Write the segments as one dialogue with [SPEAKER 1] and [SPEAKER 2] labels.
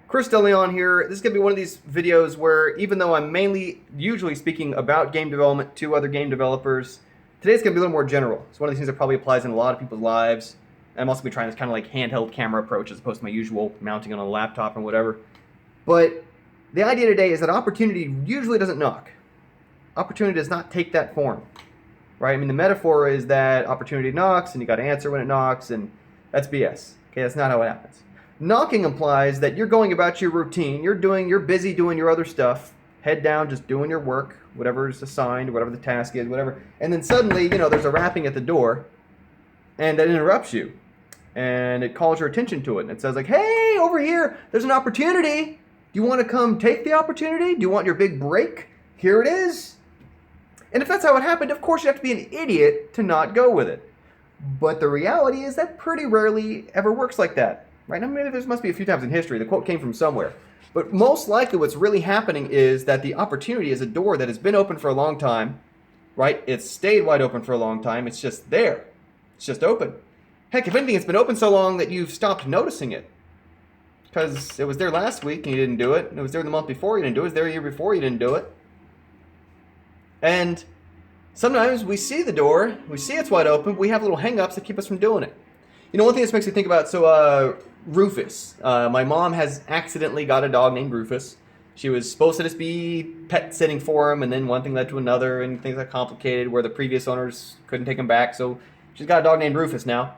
[SPEAKER 1] Chris DeLeon here. This is going to be one of these videos where, even though I'm usually speaking about game development to other game developers, today's going to be a little more general. It's one of these things that probably applies in a lot of people's lives. I'm also going to be trying this kind of like handheld camera approach as opposed to my usual mounting on a laptop and whatever. But the idea today is that opportunity usually doesn't knock. Opportunity does not take that form, right? I mean, the metaphor is that opportunity knocks and you got to answer when it knocks, and that's BS. Okay, that's not how it happens. Knocking implies that you're going about your routine. You're busy doing your other stuff. Head down, just doing your work, whatever's assigned, whatever the task is, whatever. And then suddenly, there's a rapping at the door, and that interrupts you, and it calls your attention to it, and it says like, "Hey, over here, there's an opportunity. Do you want to come take the opportunity? Do you want your big break? Here it is." And if that's how it happened, of course you have to be an idiot to not go with it. But the reality is that pretty rarely ever works like that. Right? I mean, there must be a few times in history. The quote came from somewhere. But most likely what's really happening is that the opportunity is a door that has been open for a long time, right? It's stayed wide open for a long time. It's just there. It's just open. Heck, if anything, it's been open so long that you've stopped noticing it. Because it was there last week and you didn't do it. And it was there the month before you didn't do it. It was there the year before you didn't do it. And sometimes we see the door, we see it's wide open, but we have little hang-ups that keep us from doing it. One thing this makes me think about, Rufus. My mom has accidentally got a dog named Rufus. She was supposed to just be pet sitting for him, and then one thing led to another, and things got complicated where the previous owners couldn't take him back, so she's got a dog named Rufus now.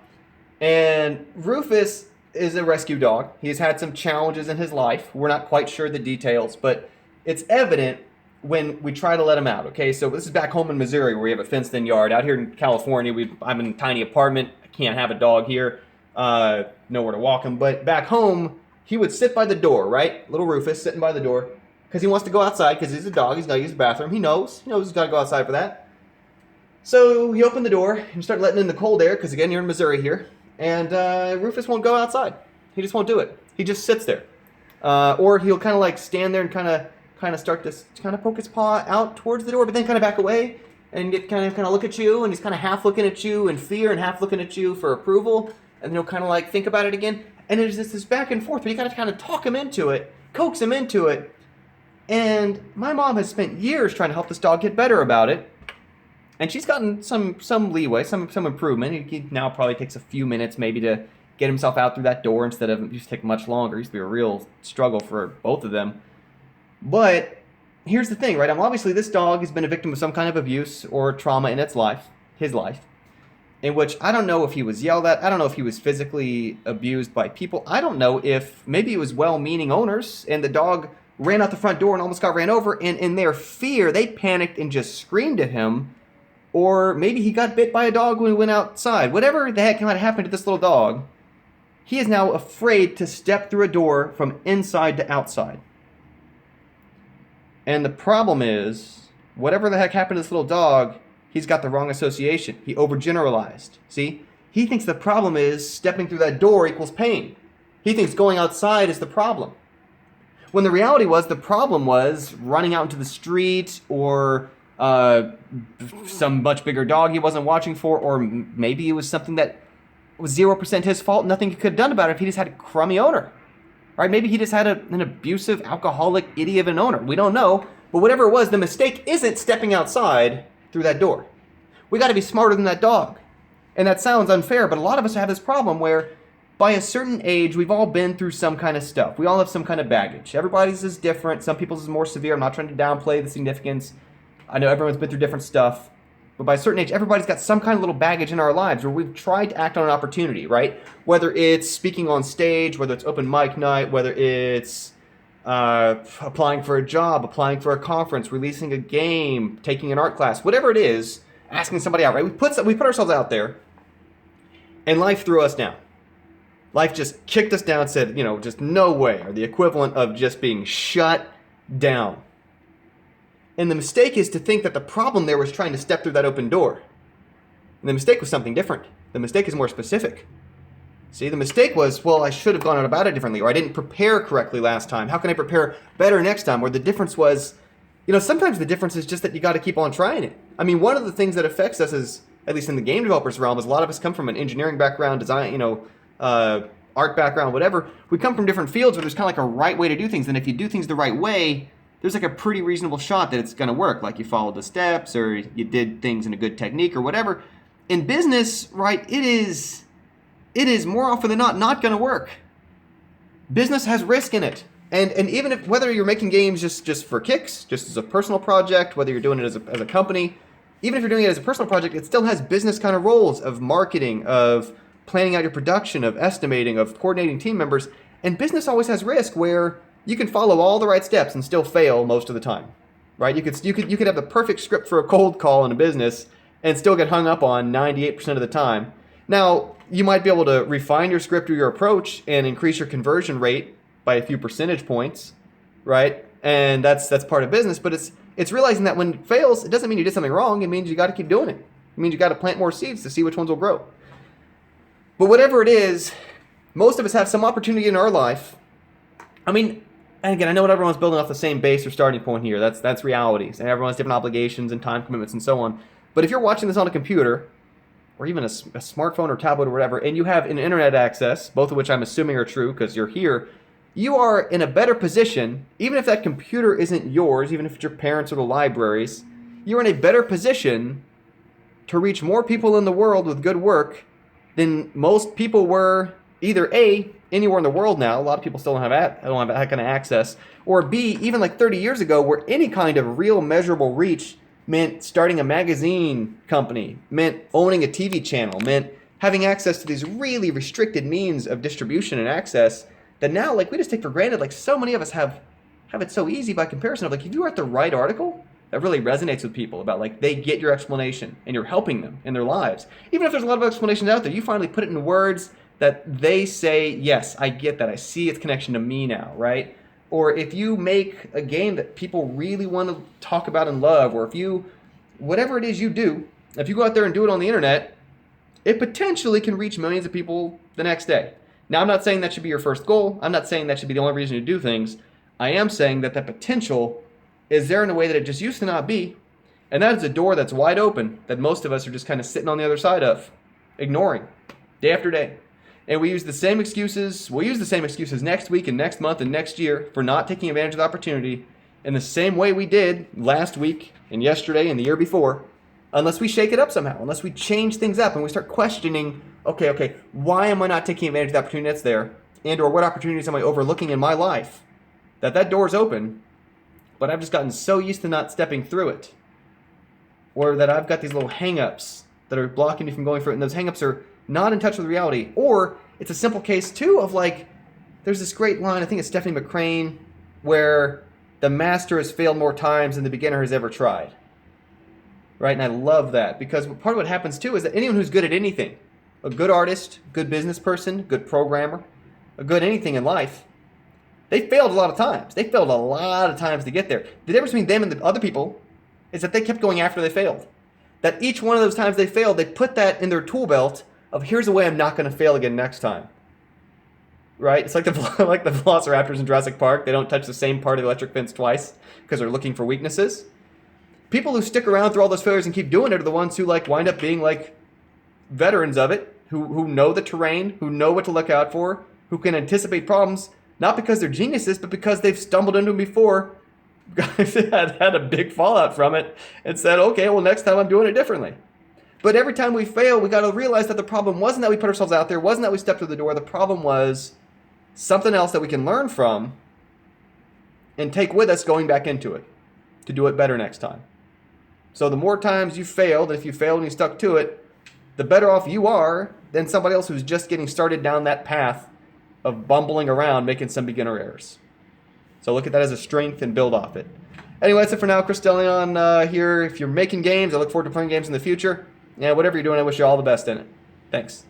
[SPEAKER 1] And Rufus is a rescue dog. He's had some challenges in his life. We're not quite sure the details, but it's evident when we try to let him out, okay? So this is back home in Missouri where we have a fenced-in yard. Out here in California, I'm in a tiny apartment. I can't have a dog here. Nowhere to walk him. But back home, he would sit by the door, right? Little Rufus sitting by the door because he wants to go outside because he's a dog. He's got to use the bathroom. He knows he's got to go outside for that. So he opened the door and started letting in the cold air because, again, you're in Missouri here. And Rufus won't go outside. He just won't do it. He just sits there. Or he'll kind of like stand there and kind of start to kind of poke his paw out towards the door, but then kind of back away and get kind of look at you, and he's kind of half looking at you in fear and half looking at you for approval, and then he'll kind of like think about it again, and there's this back and forth, but you gotta kind of talk him into it, coax him into it. And my mom has spent years trying to help this dog get better about it, and she's gotten some leeway, some improvement. He now probably takes a few minutes maybe to get himself out through that door instead of it used to take much longer. It used to be a real struggle for both of them. But here's the thing, right? Obviously, this dog has been a victim of some kind of abuse or trauma in his life, in which I don't know if he was yelled at. I don't know if he was physically abused by people. I don't know if maybe it was well-meaning owners and the dog ran out the front door and almost got ran over, and in their fear, they panicked and just screamed at him. Or maybe he got bit by a dog when he went outside. Whatever the heck might have happened to this little dog, he is now afraid to step through a door from inside to outside. And the problem is, whatever the heck happened to this little dog, he's got the wrong association. He overgeneralized. See? He thinks the problem is stepping through that door equals pain. He thinks going outside is the problem. When the reality was, the problem was running out into the street, or some much bigger dog he wasn't watching for, or maybe it was something that was 0% his fault, nothing he could have done about it if he just had a crummy owner. Right? Maybe he just had an abusive, alcoholic, idiot of an owner. We don't know. But whatever it was, the mistake isn't stepping outside through that door. We got to be smarter than that dog. And that sounds unfair, but a lot of us have this problem where by a certain age, we've all been through some kind of stuff. We all have some kind of baggage. Everybody's is different. Some people's is more severe. I'm not trying to downplay the significance. I know everyone's been through different stuff. But by a certain age, everybody's got some kind of little baggage in our lives where we've tried to act on an opportunity, right? Whether it's speaking on stage, whether it's open mic night, whether it's applying for a job, applying for a conference, releasing a game, taking an art class, whatever it is, asking somebody out, right? We put ourselves out there, and life threw us down. Life just kicked us down, said, just no way, or the equivalent of just being shut down. And the mistake is to think that the problem there was trying to step through that open door. And the mistake was something different. The mistake is more specific. See, the mistake was, well, I should have gone about it differently, or I didn't prepare correctly last time. How can I prepare better next time? Or the difference was, sometimes the difference is just that you got to keep on trying it. I mean, one of the things that affects us is, at least in the game developers realm, is a lot of us come from an engineering background, design, art background, whatever. We come from different fields where there's kind of like a right way to do things. And if you do things the right way, there's like a pretty reasonable shot that it's going to work. Like you followed the steps or you did things in a good technique or whatever. In business, right, it is more often than not going to work. Business has risk in it. And even if, whether you're making games just for kicks, just as a personal project, whether you're doing it as a company, even if you're doing it as a personal project, it still has business kind of roles of marketing, of planning out your production, of estimating, of coordinating team members. And business always has risk where you can follow all the right steps and still fail most of the time, right? You could have the perfect script for a cold call in a business and still get hung up on 98% of the time. Now, you might be able to refine your script or your approach and increase your conversion rate by a few percentage points, right? And that's part of business, but it's realizing that when it fails, it doesn't mean you did something wrong. It means you got to keep doing it. It means you got to plant more seeds to see which ones will grow. But whatever it is, most of us have some opportunity in our life. I mean, and again, I know everyone's building off the same base or starting point here. That's realities, and everyone has different obligations and time commitments and so on. But if you're watching this on a computer, or even a smartphone or tablet or whatever, and you have an internet access, both of which I'm assuming are true because you're here, you are in a better position, even if that computer isn't yours, even if it's your parents or the libraries, you're in a better position to reach more people in the world with good work than most people were either A, anywhere in the world now, a lot of people still don't have that kind of access, or B, even like 30 years ago, where any kind of real measurable reach meant starting a magazine company, meant owning a TV channel, meant having access to these really restricted means of distribution and access that now, like, we just take for granted. Like, so many of us have it so easy by comparison of, like, if you write the right article that really resonates with people about, like, they get your explanation and you're helping them in their lives. Even if there's a lot of explanations out there, you finally put it in words that they say, yes, I get that. I see its connection to me now, right? Or if you make a game that people really want to talk about and love, or if you, whatever it is you do, if you go out there and do it on the internet, it potentially can reach millions of people the next day. Now, I'm not saying that should be your first goal. I'm not saying that should be the only reason you do things. I am saying that the potential is there in a way that it just used to not be. And that is a door that's wide open that most of us are just kind of sitting on the other side of, ignoring day after day. And we use the same excuses. We'll use the same excuses next week and next month and next year for not taking advantage of the opportunity in the same way we did last week and yesterday and the year before, unless we shake it up somehow, unless we change things up and we start questioning, okay, why am I not taking advantage of the opportunity that's there? And or what opportunities am I overlooking in my life? That door's open, but I've just gotten so used to not stepping through it. Or that I've got these little hang-ups that are blocking me from going through it, and those hang-ups are not in touch with reality. Or it's a simple case, too, of like, there's this great line, I think it's Stephanie McCrane, where the master has failed more times than the beginner has ever tried. Right? And I love that, because part of what happens, too, is that anyone who's good at anything, a good artist, good business person, good programmer, a good anything in life, they failed a lot of times. They failed a lot of times to get there. The difference between them and the other people is that they kept going after they failed. That each one of those times they failed, they put that in their tool belt of, here's a way I'm not going to fail again next time. Right? It's like the velociraptors in Jurassic Park. They don't touch the same part of the electric fence twice because they're looking for weaknesses. People who stick around through all those failures and keep doing it are the ones who like wind up being like veterans of it, who know the terrain, who know what to look out for, who can anticipate problems, not because they're geniuses, but because they've stumbled into them before, had a big fallout from it, and said, okay, well, next time I'm doing it differently. But every time we fail, we got to realize that the problem wasn't that we put ourselves out there, wasn't that we stepped through the door. The problem was something else that we can learn from and take with us going back into it to do it better next time. So the more times you failed, and if you failed and you stuck to it, the better off you are than somebody else who's just getting started down that path of bumbling around, making some beginner errors. So look at that as a strength and build off it. Anyway, that's it for now. Chris DeLeon here. If you're making games, I look forward to playing games in the future. Yeah, whatever you're doing, I wish you all the best in it. Thanks.